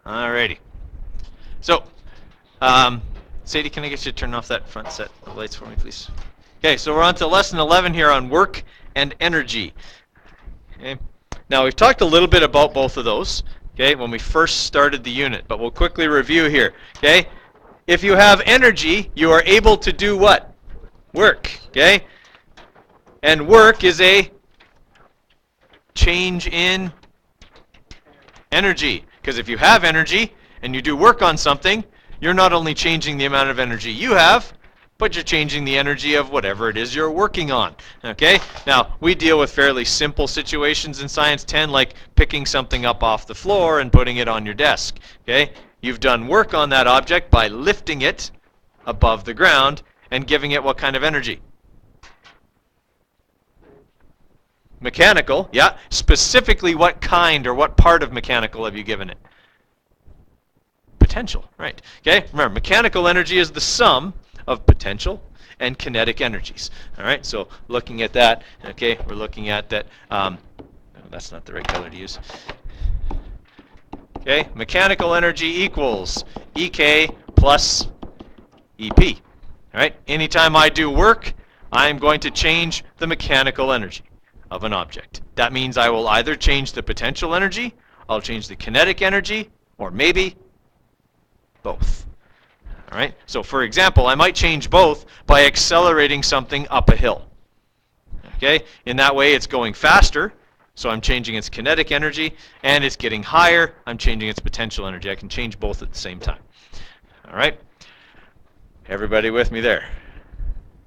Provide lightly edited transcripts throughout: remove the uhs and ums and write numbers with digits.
Alrighty. So, Sadie, can I get you to turn off that front set of lights for me, please? Okay, so we're on to lesson 11 here on work and energy. Okay. Now, we've talked a little bit about both of those, okay, when we first started the unit, but we'll quickly review here, okay? If you have energy, you are able to do what? Work, okay? And work is a change in energy, because if you have energy and you do work on something, you're not only changing the amount of energy you have, but you're changing the energy of whatever it is you're working on. Okay? Now, we deal with fairly simple situations in Science 10, like picking something up off the floor and putting it on your desk. Okay? You've done work on that object by lifting it above the ground and giving it what kind of energy? Mechanical, yeah. Specifically, what kind or what part of mechanical have you given it? Potential, right. Okay, remember, mechanical energy is the sum of potential and kinetic energies. All right, so looking at that, okay, we're looking at that. That's not the right color to use. Okay, mechanical energy equals EK plus EP. All right, anytime I do work, I'm going to change the mechanical energy of an object. That means I will either change the potential energy, I'll change the kinetic energy, or maybe both. All right. So for example, I might change both by accelerating something up a hill. Okay? In that way it's going faster, so I'm changing its kinetic energy, and it's getting higher, I'm changing its potential energy. I can change both at the same time. All right? Everybody with me there?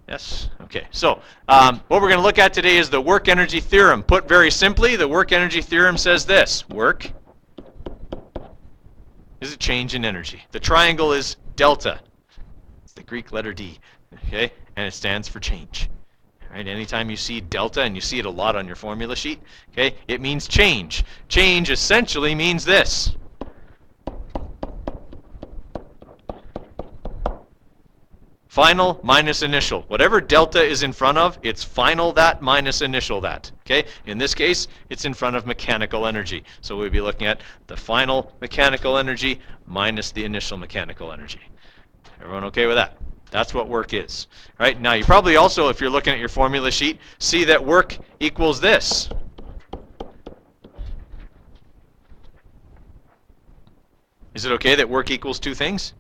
Yes? Okay. So what we're going to look at today is the work energy theorem. Put very simply, the work energy theorem says this: work is a change in energy. The triangle is delta. It's the Greek letter D. Okay? And it stands for change. All right? Anytime you see delta, and you see it a lot on your formula sheet, okay, it means change. Change essentially means this: final minus initial. Whatever delta is in front of, it's final that minus initial that. Okay? In this case, it's in front of mechanical energy. So we'll be looking at the final mechanical energy minus the initial mechanical energy. Everyone okay with that? That's what work is. Right? Now you probably also, if you're looking at your formula sheet, see that work equals this. Is it okay that work equals two things?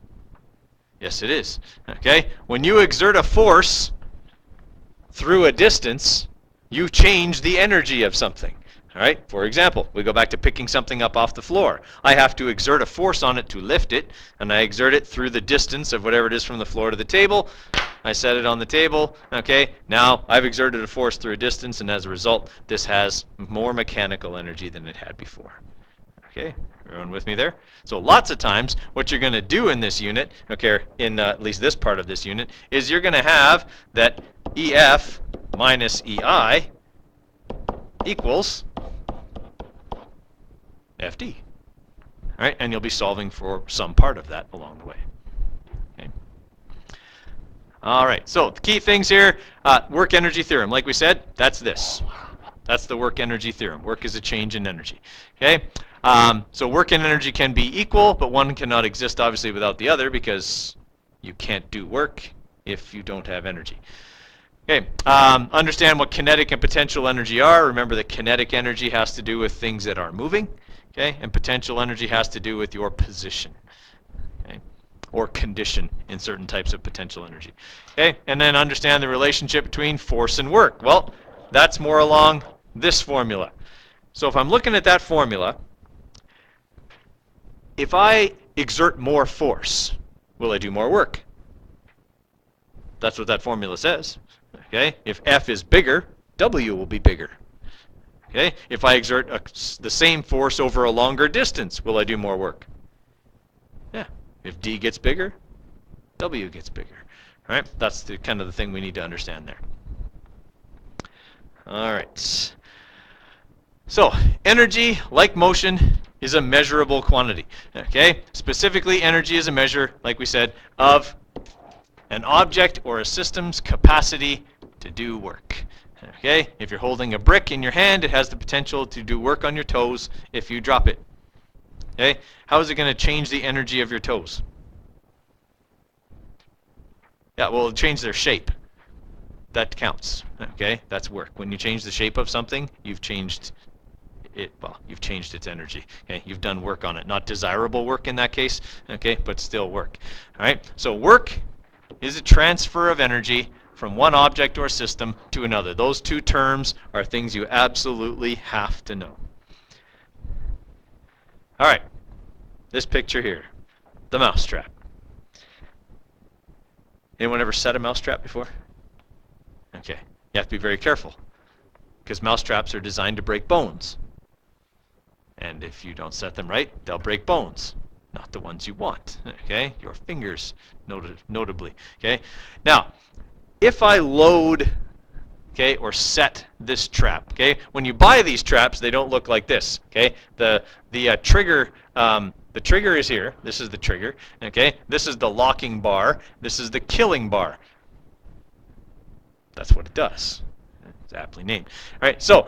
Yes, it is. Okay? When you exert a force through a distance, you change the energy of something. All right? For example, we go back to picking something up off the floor. I have to exert a force on it to lift it, and I exert it through the distance of whatever it is from the floor to the table. I set it on the table. Okay? Now I've exerted a force through a distance, and as a result, this has more mechanical energy than it had before. Okay? Everyone with me there? So lots of times, what you're going to do in this unit, okay, in at least this part of this unit, is you're going to have that EF minus EI equals FD. All right, and you'll be solving for some part of that along the way. Okay. All right, so the key things here, work energy theorem. Like we said, that's this. That's the work energy theorem. Work is a change in energy. Okay. So work and energy can be equal, but one cannot exist obviously without the other, because you can't do work if you don't have energy. Okay, understand what kinetic and potential energy are. Remember that kinetic energy has to do with things that are moving, okay, and potential energy has to do with your position, okay, or condition in certain types of potential energy. Okay, and then understand the relationship between force and work. Well, that's more along this formula. So if I'm looking at that formula, if I exert more force, will I do more work? That's what that formula says. Okay? If F is bigger, W will be bigger. Okay? If I exert the same force over a longer distance, will I do more work? Yeah. If D gets bigger, W gets bigger. All right? That's the kind of the thing we need to understand there. All right. So, energy, like motion, is a measurable quantity. Okay? Specifically, energy is a measure, like we said, of an object or a system's capacity to do work. Okay? If you're holding a brick in your hand, it has the potential to do work on your toes if you drop it. Okay? How is it going to change the energy of your toes? Yeah, well, change their shape. That counts. Okay? That's work. When you change the shape of something, you've changed it, well, you've changed its energy. Okay? You've done work on it. Not desirable work in that case, okay, but still work. All right? So work is a transfer of energy from one object or system to another. Those two terms are things you absolutely have to know. All right, this picture here, the mousetrap. Anyone ever set a mousetrap before? Okay, you have to be very careful because mousetraps are designed to break bones. And if you don't set them right, they'll break bones. Not the ones you want, okay? Your fingers, notably, okay? Now, if I load, okay, or set this trap, okay? When you buy these traps, they don't look like this, okay? The trigger is here. This is the trigger, okay? This is the locking bar. This is the killing bar. That's what it does. It's aptly named. All right, so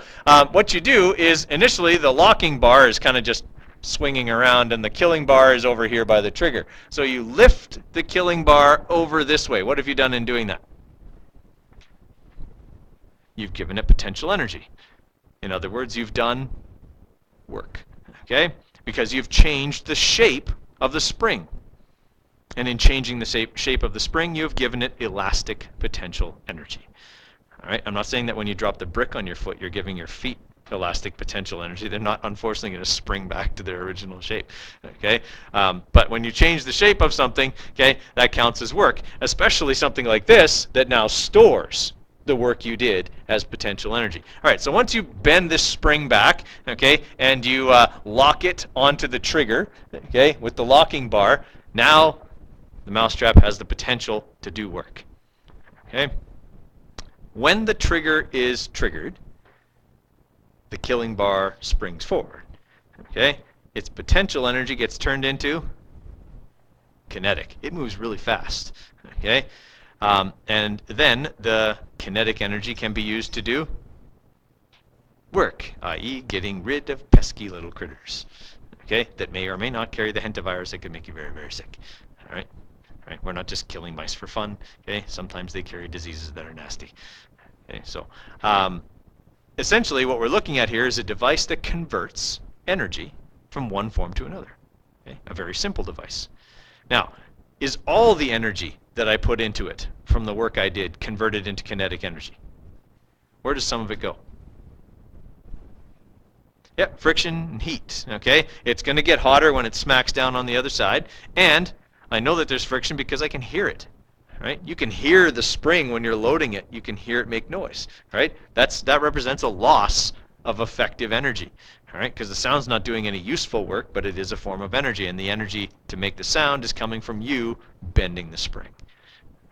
what you do is initially the locking bar is kind of just swinging around and the killing bar is over here by the trigger. So you lift the killing bar over this way. What have you done in doing that? You've given it potential energy. In other words, you've done work, okay? Because you've changed the shape of the spring. And in changing the shape of the spring, you've given it elastic potential energy. All right, I'm not saying that when you drop the brick on your foot, you're giving your feet elastic potential energy. They're not, unfortunately, going to spring back to their original shape. Okay, but when you change the shape of something, okay, that counts as work. Especially something like this that now stores the work you did as potential energy. All right, so once you bend this spring back, okay, and you lock it onto the trigger, okay, with the locking bar, now the mousetrap has the potential to do work. Okay. When the trigger is triggered, the killing bar springs forward. Okay? Its potential energy gets turned into kinetic. It moves really fast. Okay? And then the kinetic energy can be used to do work, i.e. getting rid of pesky little critters. Okay? That may or may not carry the hentavirus that could make you very, very sick. All right? Right? We're not just killing mice for fun. Okay? Sometimes they carry diseases that are nasty. Okay? So essentially what we're looking at here is a device that converts energy from one form to another. Okay? A very simple device. Now, is all the energy that I put into it from the work I did converted into kinetic energy? Where does some of it go? Yep, friction and heat. Okay? It's going to get hotter when it smacks down on the other side, and I know that there's friction because I can hear it, right? You can hear the spring when you're loading it. You can hear it make noise, right? That represents a loss of effective energy, all right? Because the sound's not doing any useful work, but it is a form of energy, and the energy to make the sound is coming from you bending the spring,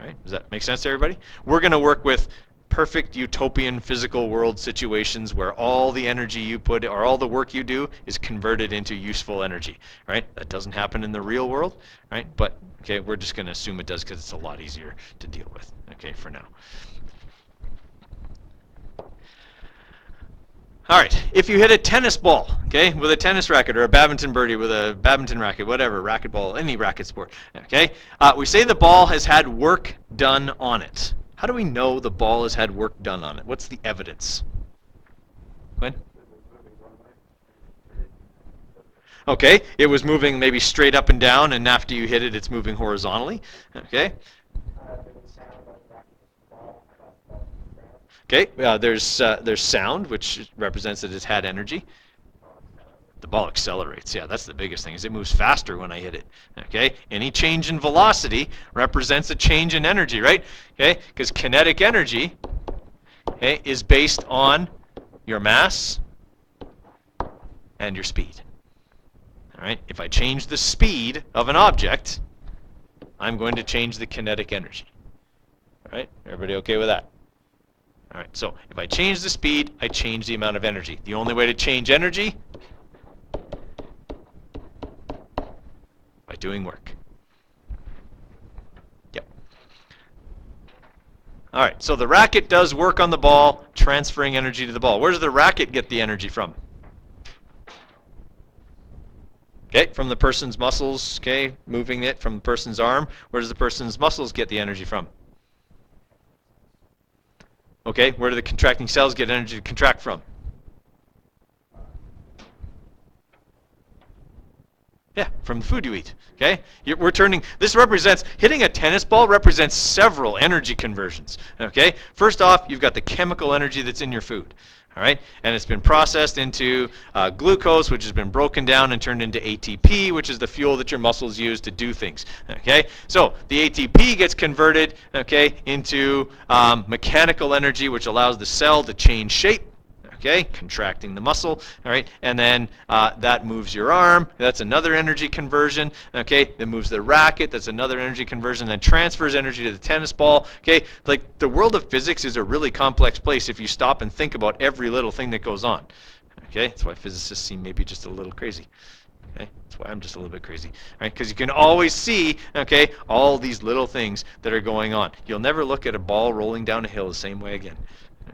right? Does that make sense to everybody? We're going to work with perfect utopian physical world situations where all the energy you put or all the work you do is converted into useful energy, right? That doesn't happen in the real world, right? But okay, we're just going to assume it does because it's a lot easier to deal with, okay, for now. All right, if you hit a tennis ball, okay, with a tennis racket or a badminton birdie with a badminton racket, whatever, racquetball, any racket sport, okay, we say the ball has had work done on it. How do we know the ball has had work done on it? What's the evidence? Gwen? Okay, it was moving maybe straight up and down, and after you hit it, it's moving horizontally. Okay. Okay, there's sound, which represents that it's had energy. The ball accelerates. Yeah, that's the biggest thing, is it moves faster when I hit it. Okay, any change in velocity represents a change in energy, right? Okay, because kinetic energy, okay, is based on your mass and your speed. All right, if I change the speed of an object, I'm going to change the kinetic energy. All right, everybody okay with that? All right, so if I change the speed, I change the amount of energy. The only way to change energy, by doing work. Yep. All right, so the racket does work on the ball, transferring energy to the ball. Where does the racket get the energy from? Okay, from the person's muscles, okay, moving it from the person's arm. Where does the person's muscles get the energy from? Okay, where do the contracting cells get energy to contract from? Yeah, from the food you eat. Okay, we're turning. This represents hitting a tennis ball represents several energy conversions. Okay, first off, you've got the chemical energy that's in your food. All right, and it's been processed into glucose, which has been broken down and turned into ATP, which is the fuel that your muscles use to do things. Okay, so the ATP gets converted, okay, into mechanical energy, which allows the cell to change shape. Okay, contracting the muscle, all right, and then that moves your arm. That's another energy conversion. Okay, that moves the racket. That's another energy conversion. Then transfers energy to the tennis ball. Okay, like the world of physics is a really complex place if you stop and think about every little thing that goes on. Okay, that's why physicists seem maybe just a little crazy. Okay, that's why I'm just a little bit crazy, right? Because you can always see, okay, all these little things that are going on. You'll never look at a ball rolling down a hill the same way again.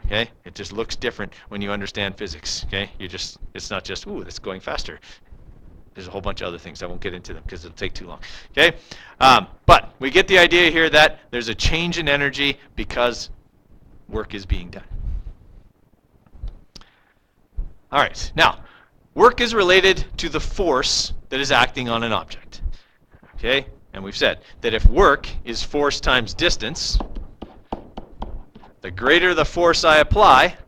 Okay, it just looks different when you understand physics. Okay, it's not just, ooh, it's going faster. There's a whole bunch of other things. I won't get into them because it'll take too long. Okay, but we get the idea here that there's a change in energy because work is being done. All right, now, work is related to the force that is acting on an object. Okay, and we've said that if work is force times distance, the greater the force I apply,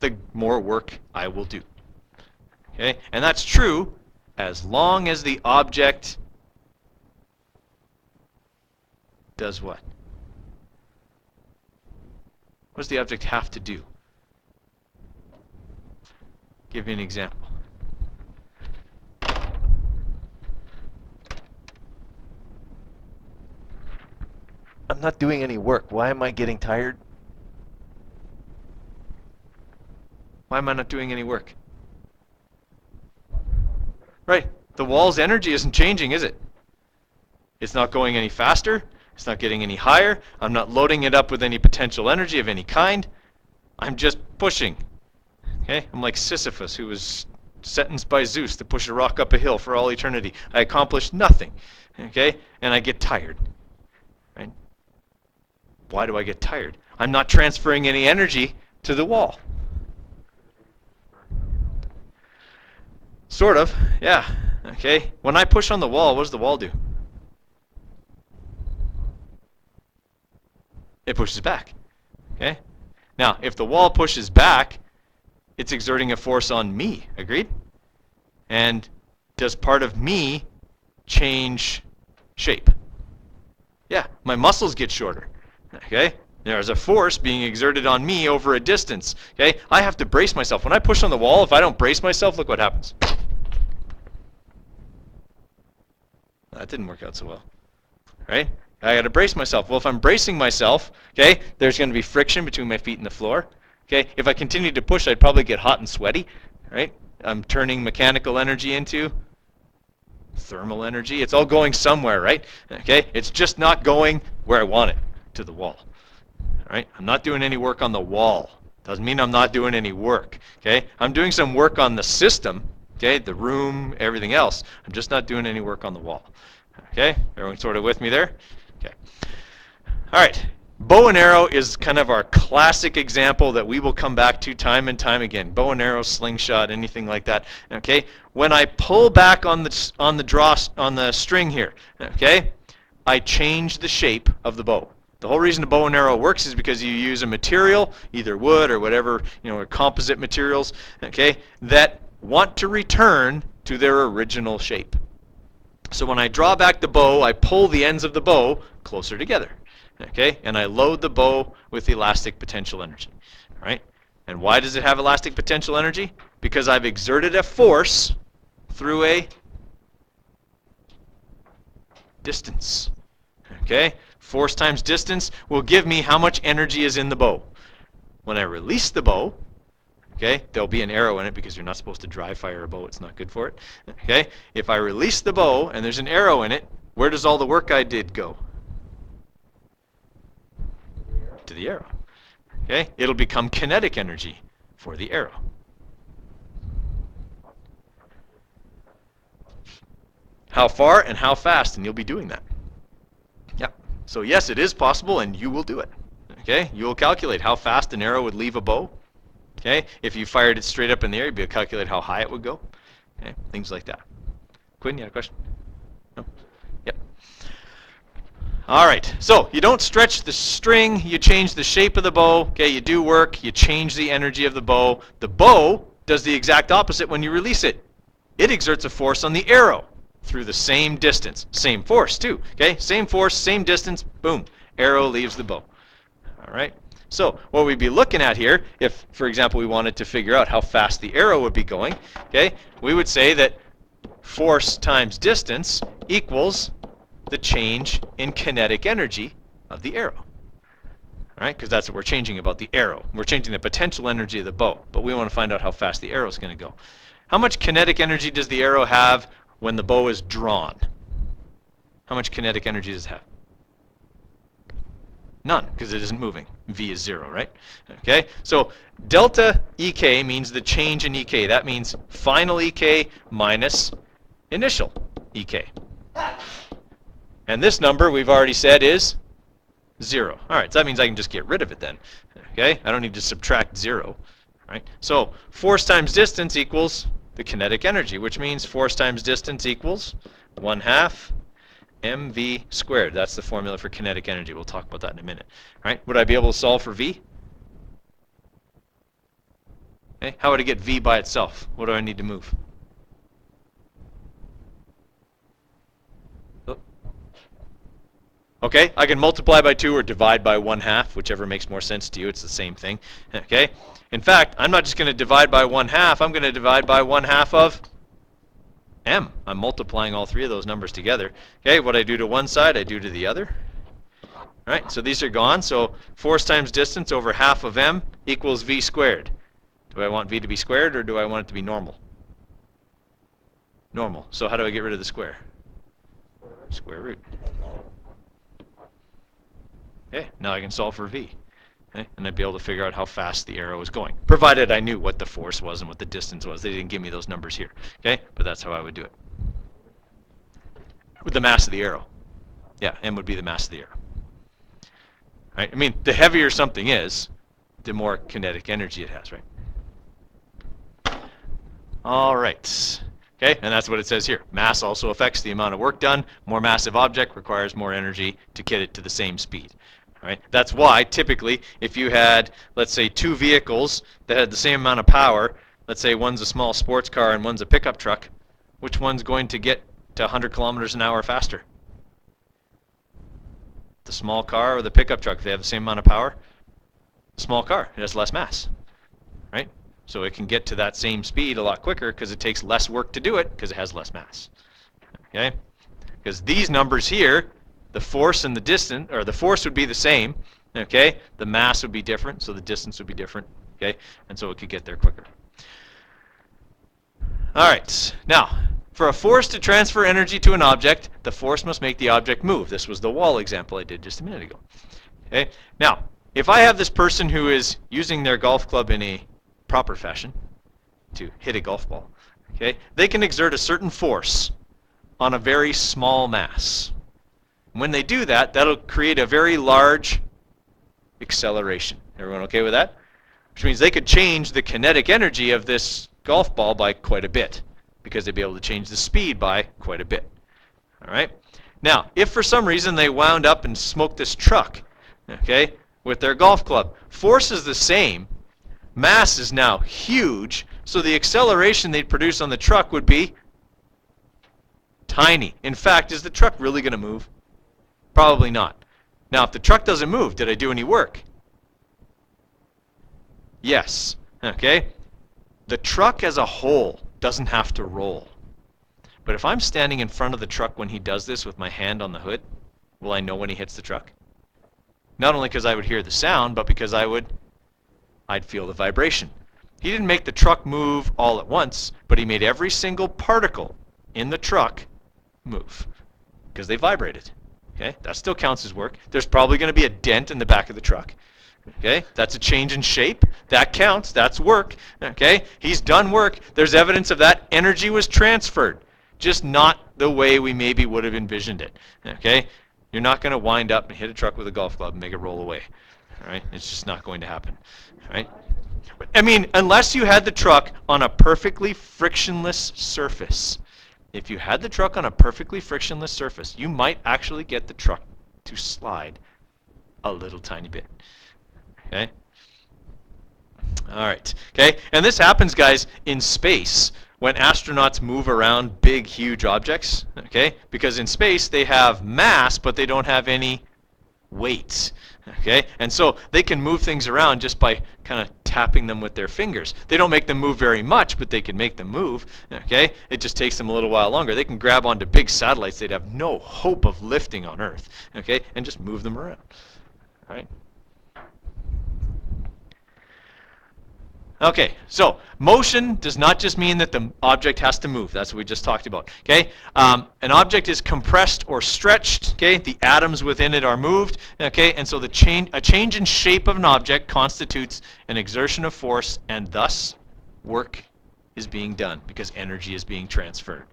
the more work I will do. Okay? And that's true as long as the object does what? What does the object have to do? Give me an example. I'm not doing any work. Why am I getting tired? Why am I not doing any work? Right. The wall's energy isn't changing, is it? It's not going any faster. It's not getting any higher. I'm not loading it up with any potential energy of any kind. I'm just pushing. Okay? I'm like Sisyphus, who was sentenced by Zeus to push a rock up a hill for all eternity. I accomplished nothing. Okay? And I get tired. Right? Why do I get tired? I'm not transferring any energy to the wall. Sort of, yeah. Okay. When I push on the wall, what does the wall do? It pushes back. Okay? Now, if the wall pushes back, it's exerting a force on me. Agreed? And does part of me change shape? Yeah, my muscles get shorter. Okay? There's a force being exerted on me over a distance. Okay? I have to brace myself. When I push on the wall, if I don't brace myself, look what happens. That didn't work out so well. Right? I got to brace myself. Well, if I'm bracing myself, okay, there's going to be friction between my feet and the floor. Okay? If I continue to push, I'd probably get hot and sweaty. Right? I'm turning mechanical energy into thermal energy. It's all going somewhere, right? Okay? It's just not going where I want it, to the wall. All right? I'm not doing any work on the wall. Doesn't mean I'm not doing any work. Okay? I'm doing some work on the system, okay, the room, everything else. I'm just not doing any work on the wall. Okay? Everyone sort of with me there? Okay. All right. Bow and arrow is kind of our classic example that we will come back to time and time again. Bow and arrow, slingshot, anything like that. Okay? When I pull back on the string here, okay, I change the shape of the bow. The whole reason a bow and arrow works is because you use a material, either wood or whatever, or composite materials, okay, that want to return to their original shape. So when I draw back the bow, I pull the ends of the bow closer together. Okay? And I load the bow with elastic potential energy. All right? And why does it have elastic potential energy? Because I've exerted a force through a distance. Okay? Force times distance will give me how much energy is in the bow. When I release the bow, okay, there'll be an arrow in it because you're not supposed to dry fire a bow. It's not good for it. Okay? If I release the bow and there's an arrow in it, where does all the work I did go? To the arrow. Okay? It'll become kinetic energy for the arrow. how far and how fast, and you'll be doing that. Yeah. So yes, it is possible, and you will do it. Okay? You will calculate how fast an arrow would leave a bow. Okay? If you fired it straight up in the air, you'd be able to calculate how high it would go. Okay? Things like that. Quinn, you had a question? No? Yep. All right. So you don't stretch the string. You change the shape of the bow. Okay? You do work. You change the energy of the bow. The bow does the exact opposite when you release it. It exerts a force on the arrow through the same distance. Same force, too. Okay? Same force, same distance. Boom. Arrow leaves the bow. All right? So what we'd be looking at here, if, for example, we wanted to figure out how fast the arrow would be going, okay, we would say that force times distance equals the change in kinetic energy of the arrow. All right? Because that's what we're changing about the arrow. We're changing the potential energy of the bow, but we want to find out how fast the arrow is going to go. How much kinetic energy does the arrow have when the bow is drawn? How much kinetic energy does it have? None, because it isn't moving. V is 0, right? Okay, so delta EK means the change in EK. That means final EK minus initial EK. And this number, we've already said, is 0. All right, so that means I can just get rid of it then. Okay, I don't need to subtract 0. Right? So force times distance equals the kinetic energy, which means force times distance equals 1/2 mv squared. That's the formula for kinetic energy. We'll talk about that in a minute. All right? Would I be able to solve for v? Okay. How would I get v by itself? What do I need to move? Okay, I can multiply by 2 or divide by 1/2, whichever makes more sense to you. It's the same thing. Okay. In fact, I'm not just going to divide by 1/2. I'm going to divide by 1/2 of m. I'm multiplying all three of those numbers together. Okay, what I do to one side, I do to the other. All right, so these are gone. So force times distance over 1/2 of m equals v squared. Do I want v to be squared, or do I want it to be normal? Normal. So how do I get rid of the square? Square root. Okay, now I can solve for v. Okay, and I'd be able to figure out how fast the arrow is going, provided I knew what the force was and what the distance was. They didn't give me those numbers here. Okay, but that's how I would do it. With the mass of the arrow. Yeah, m would be the mass of the arrow. Right? I mean, the heavier something is, the more kinetic energy it has, right? All right. Okay, and that's what it says here. Mass also affects the amount of work done. More massive object requires more energy to get it to the same speed. Right? That's why, typically, if you had, let's say, 2 vehicles that had the same amount of power, let's say one's a small sports car and one's a pickup truck, which one's going to get to 100 kilometers an hour faster? The small car or the pickup truck, if they have the same amount of power? Small car, it has less mass. Right? So it can get to that same speed a lot quicker because it takes less work to do it because it has less mass. Okay? Because these numbers here, the force and the distance, or the force would be the same, okay? The mass would be different, so the distance would be different, okay? And so it could get there quicker. All right, now, for a force to transfer energy to an object, the force must make the object move. This was the wall example I did just a minute ago. Okay? Now, if I have this person who is using their golf club in a proper fashion to hit a golf ball, okay, they can exert a certain force on a very small mass. When they do that, that'll create a very large acceleration. Everyone okay with that? Which means they could change the kinetic energy of this golf ball by quite a bit, because they'd be able to change the speed by quite a bit. All right? Now, if for some reason they wound up and smoked this truck, okay, with their golf club, force is the same, mass is now huge, so the acceleration they'd produce on the truck would be tiny. In fact, is the truck really going to move? Probably not. Now, if the truck doesn't move, did I do any work? Yes. Okay? The truck as a whole doesn't have to roll. But if I'm standing in front of the truck when he does this with my hand on the hood, will I know when he hits the truck? Not only because I would hear the sound, but because I'd feel the vibration. He didn't make the truck move all at once, but he made every single particle in the truck move because they vibrated. Okay, that still counts as work. There's probably going to be a dent in the back of the truck. Okay, that's a change in shape. That counts. That's work. Okay, he's done work. There's evidence of that. Energy was transferred, just not the way we maybe would have envisioned it. Okay? You're not going to wind up and hit a truck with a golf club and make it roll away. All right? It's just not going to happen. All right? I mean, unless you had the truck on a perfectly frictionless surface. If you had the truck on a perfectly frictionless surface, you might actually get the truck to slide a little tiny bit. Okay? All right. Okay? And this happens, guys, in space when astronauts move around big, huge objects. Okay? Because in space, they have mass, but they don't have any weight. Okay? And so they can move things around just by kind of tapping them with their fingers. They don't make them move very much, but they can make them move. Okay? It just takes them a little while longer. They can grab onto big satellites they'd have no hope of lifting on Earth. Okay? And just move them around. All right? Okay, so motion does not just mean that the object has to move. That's what we just talked about. Okay, an object is compressed or stretched. Okay, the atoms within it are moved. Okay, and so a change in shape of an object constitutes an exertion of force, and thus work is being done because energy is being transferred.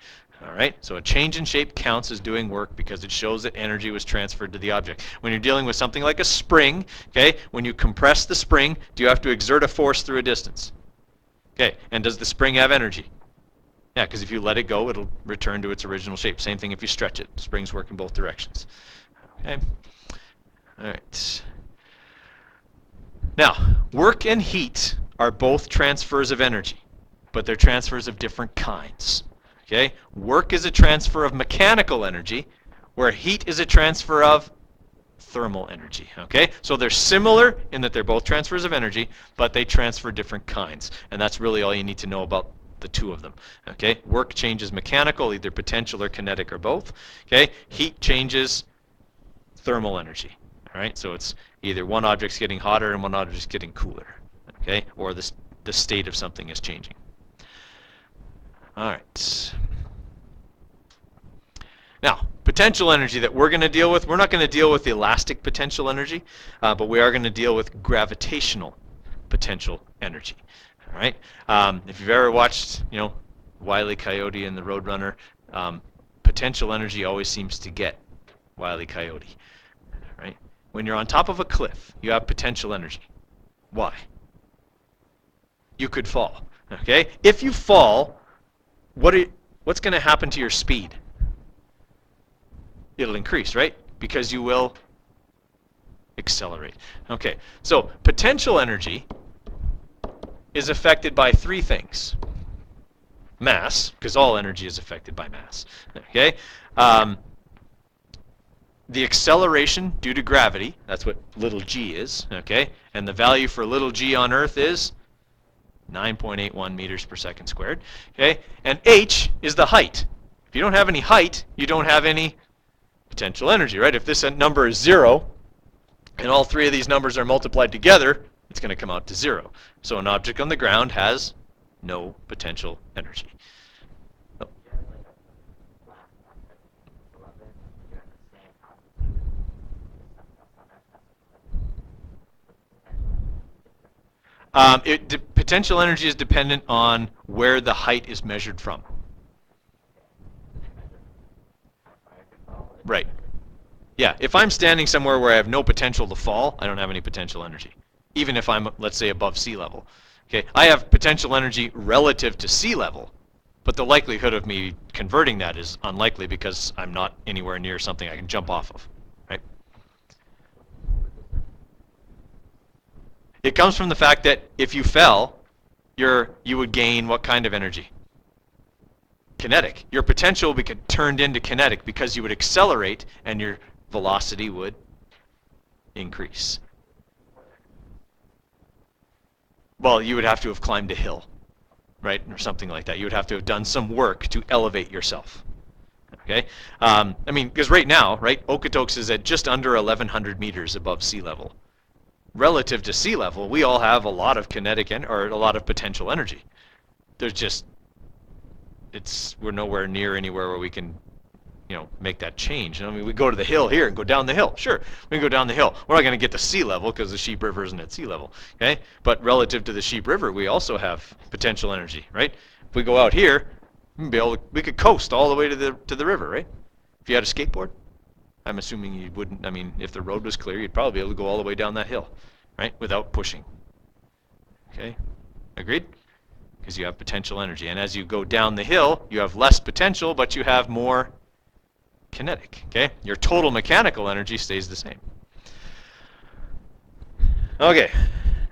All right, so a change in shape counts as doing work because it shows that energy was transferred to the object. When you're dealing with something like a spring, okay, when you compress the spring, do you have to exert a force through a distance? Okay, and does the spring have energy? Yeah, because if you let it go, it'll return to its original shape. Same thing if you stretch it. Springs work in both directions. Okay, all right. Now, work and heat are both transfers of energy, but they're transfers of different kinds. Okay? Work is a transfer of mechanical energy, where heat is a transfer of thermal energy. Okay? So they're similar in that they're both transfers of energy, but they transfer different kinds. And that's really all you need to know about the two of them. Okay? Work changes mechanical, either potential or kinetic or both. Okay? Heat changes thermal energy. All right? So it's either one object's getting hotter and one object's getting cooler. Okay? Or the state of something is changing. All right. Now, potential energy that we're going to deal with, we're not going to deal with the elastic potential energy, but we are going to deal with gravitational potential energy. All right. If you've ever watched, Wile E. Coyote and the Roadrunner, potential energy always seems to get Wile E. Coyote. All right. When you're on top of a cliff, you have potential energy. Why? You could fall. Okay. If you fall, what's going to happen to your speed? It'll increase, right? Because you will accelerate. Okay, so potential energy is affected by three things. Mass, because all energy is affected by mass. Okay, the acceleration due to gravity, that's what little g is, okay? And the value for little g on Earth is 9.81 meters per second squared, okay? And h is the height. If you don't have any height, you don't have any potential energy, right? If this number is 0, and all three of these numbers are multiplied together, it's going to come out to 0. So an object on the ground has no potential energy. Oh. Potential energy is dependent on where the height is measured from. Right. Yeah, if I'm standing somewhere where I have no potential to fall, I don't have any potential energy. Even if I'm, let's say, above sea level. Okay, I have potential energy relative to sea level, but the likelihood of me converting that is unlikely because I'm not anywhere near something I can jump off of. Right? It comes from the fact that if you fell, you would gain what kind of energy? Kinetic. Your potential would get turned into kinetic because you would accelerate and your velocity would increase. Well, you would have to have climbed a hill, right, or something like that. You would have to have done some work to elevate yourself. Okay, I mean, because right now, right, Okotoks is at just under 1,100 meters above sea level. Relative to sea level, we all have a lot of kinetic or a lot of potential energy. There's just we're nowhere near anywhere where we can, make that change. I mean, we go to the hill here and go down the hill. Sure, we can go down the hill. We're not going to get to sea level because the Sheep River isn't at sea level. Okay, but relative to the Sheep River, we also have potential energy, right? If we go out here, We could coast all the way to the river, right? If you had a skateboard. I'm assuming you wouldn't. I mean, if the road was clear, you'd probably be able to go all the way down that hill, right? Without pushing. Okay? Agreed? Because you have potential energy. And as you go down the hill, you have less potential, but you have more kinetic. Okay? Your total mechanical energy stays the same. Okay.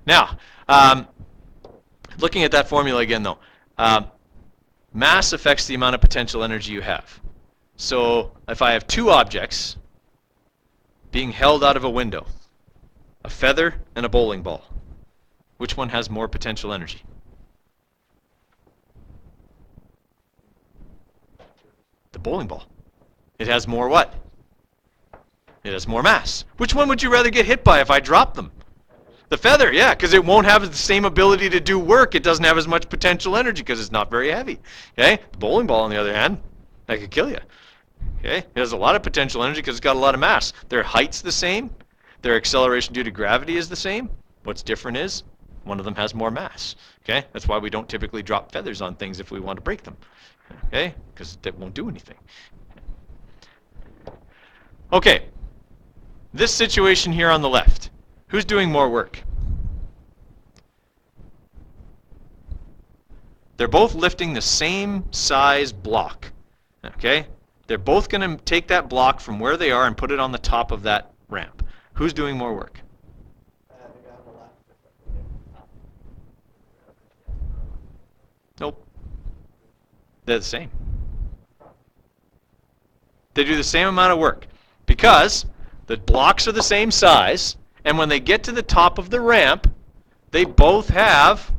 Now, looking at that formula again, though. Mass affects the amount of potential energy you have. So if I have two objects being held out of a window, a feather and a bowling ball, which one has more potential energy? The bowling ball. It has more what? It has more mass. Which one would you rather get hit by if I drop them? The feather, yeah, because it won't have the same ability to do work. It doesn't have as much potential energy because it's not very heavy. Okay? The bowling ball, on the other hand, that could kill you. Okay? It has a lot of potential energy because it's got a lot of mass. Their height's the same. Their acceleration due to gravity is the same. What's different is one of them has more mass. Okay? That's why we don't typically drop feathers on things if we want to break them. Okay? Because that won't do anything. Okay. This situation here on the left. Who's doing more work? They're both lifting the same size block. Okay? They're both going to take that block from where they are and put it on the top of that ramp. Who's doing more work? Nope. They're the same. They do the same amount of work because the blocks are the same size, and when they get to the top of the ramp, they both have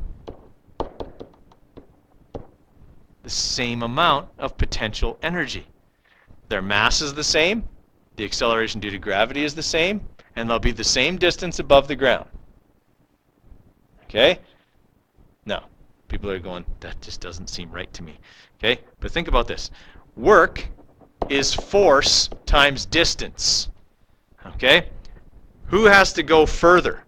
the same amount of potential energy. Their mass is the same, the acceleration due to gravity is the same, and they'll be the same distance above the ground. Okay? Now, people are going, that just doesn't seem right to me. Okay? But think about this. Work is force times distance. Okay? Who has to go further?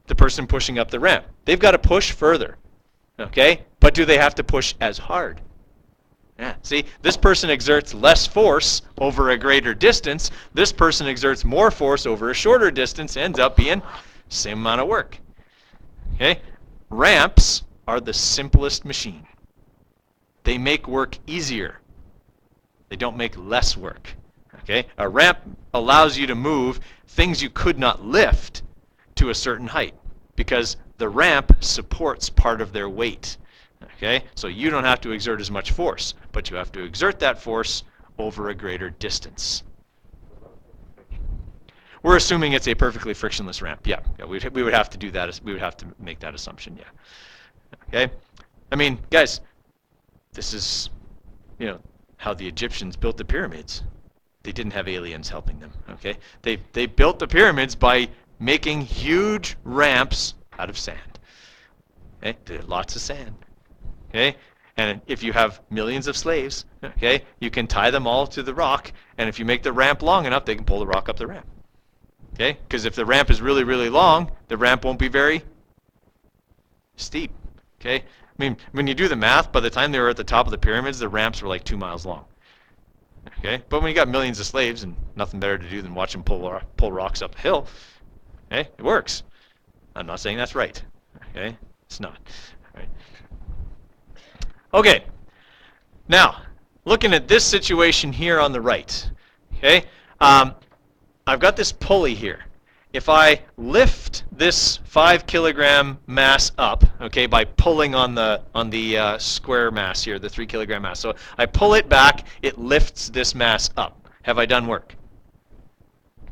The person pushing up the ramp. They've got to push further. Okay? But do they have to push as hard? Yeah. See, this person exerts less force over a greater distance. This person exerts more force over a shorter distance. Ends up being the same amount of work. Okay? Ramps are the simplest machine. They make work easier. They don't make less work. Okay? A ramp allows you to move things you could not lift to a certain height because the ramp supports part of their weight. Okay? So you don't have to exert as much force, but you have to exert that force over a greater distance. We're assuming it's a perfectly frictionless ramp. Yeah, we would have to do that. We would have to make that assumption. Yeah. Okay? I mean, guys, this is, how the Egyptians built the pyramids. They didn't have aliens helping them. Okay? They built the pyramids by making huge ramps out of sand. Okay? They had lots of sand. Okay? And if you have millions of slaves, okay, you can tie them all to the rock, and if you make the ramp long enough, they can pull the rock up the ramp. Okay? Because if the ramp is really, really long, the ramp won't be very steep. Okay? I mean, when you do the math, by the time they were at the top of the pyramids, the ramps were like 2 miles long. Okay? But when you got millions of slaves and nothing better to do than watch them pull rocks up the hill, okay, it works. I'm not saying that's right. Okay? It's not. All right. Okay. Now, looking at this situation here on the right, okay, I've got this pulley here. If I lift this 5 kilogram mass up, okay, by pulling on the square mass here, the 3 kilogram mass, so I pull it back, it lifts this mass up. Have I done work?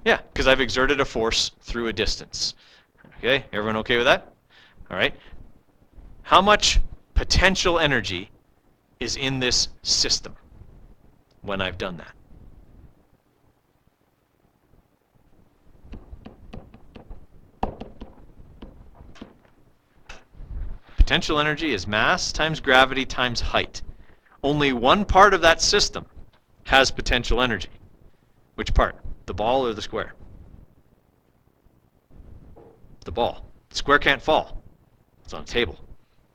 Yeah, because I've exerted a force through a distance. Okay, everyone okay with that? All right. How much potential energy is in this system when I've done that? Potential energy is mass times gravity times height. Only one part of that system has potential energy. Which part? The ball or the square? The ball. The square can't fall. It's on a table.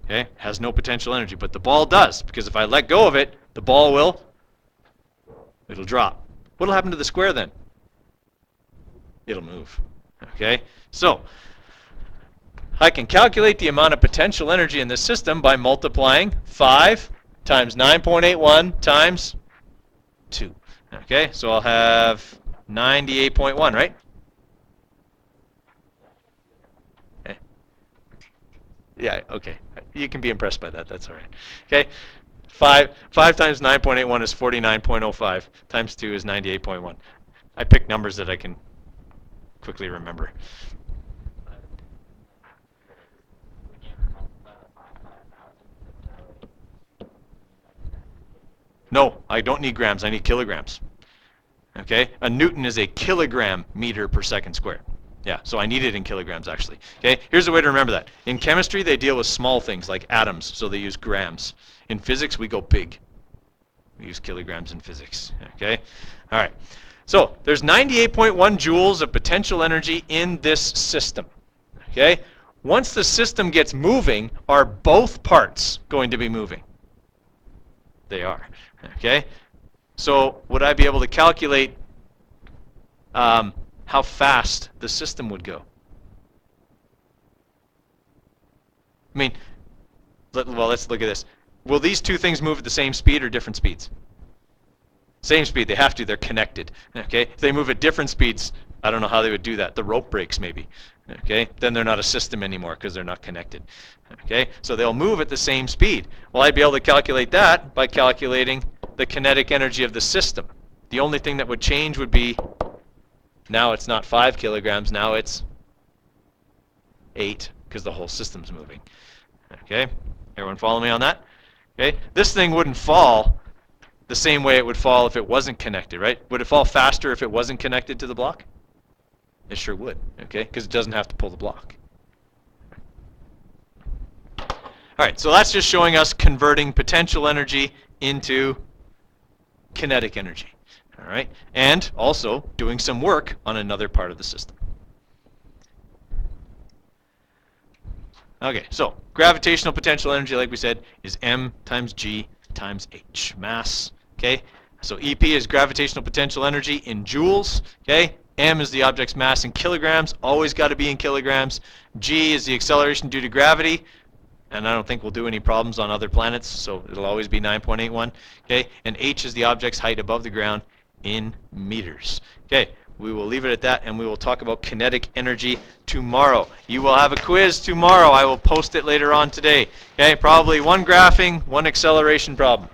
Okay, has no potential energy, but the ball does, because if I let go of it, the ball it'll drop. What'll happen to the square then? It'll move. Okay, so I can calculate the amount of potential energy in this system by multiplying 5 times 9.81 times 2. Okay, so I'll have 98.1, right? Okay. Yeah, okay. You can be impressed by that. That's all right. Okay, 5 times 9.81 is 49.05. Times 2 is 98.1. I picked numbers that I can quickly remember. No, I don't need grams. I need kilograms. Okay, a Newton is a kilogram meter per second squared. Yeah, so I need it in kilograms actually. Okay, here's a way to remember that. In chemistry, they deal with small things like atoms, so they use grams. In physics, we go big. We use kilograms in physics. Okay, all right. So there's 98.1 joules of potential energy in this system. Okay, once the system gets moving, are both parts going to be moving? They are. Okay, so would I be able to calculate how fast the system would go? I mean, well, let's look at this. Will these two things move at the same speed or different speeds? Same speed. They have to. They're connected. Okay. If they move at different speeds, I don't know how they would do that. The rope breaks maybe. Okay. Then they're not a system anymore because they're not connected. Okay. So they'll move at the same speed. Well, I'd be able to calculate that by calculating the kinetic energy of the system. The only thing that would change would be now it's not 5 kilograms. Now it's 8 because the whole system's moving. Okay. Everyone follow me on that? Okay. This thing wouldn't fall the same way it would fall if it wasn't connected, right? Would it fall faster if it wasn't connected to the block? It sure would, okay? Because it doesn't have to pull the block. All right, so that's just showing us converting potential energy into kinetic energy, all right? And also doing some work on another part of the system. Okay, so gravitational potential energy, like we said, is m times g times h, mass. Okay, so EP is gravitational potential energy in joules. Okay, m is the object's mass in kilograms, always got to be in kilograms. G is the acceleration due to gravity, and I don't think we'll do any problems on other planets, so it'll always be 9.81. Okay, and h is the object's height above the ground in meters. Okay, we will leave it at that, and we will talk about kinetic energy tomorrow. You will have a quiz tomorrow. I will post it later on today. Okay, probably one graphing, one acceleration problem.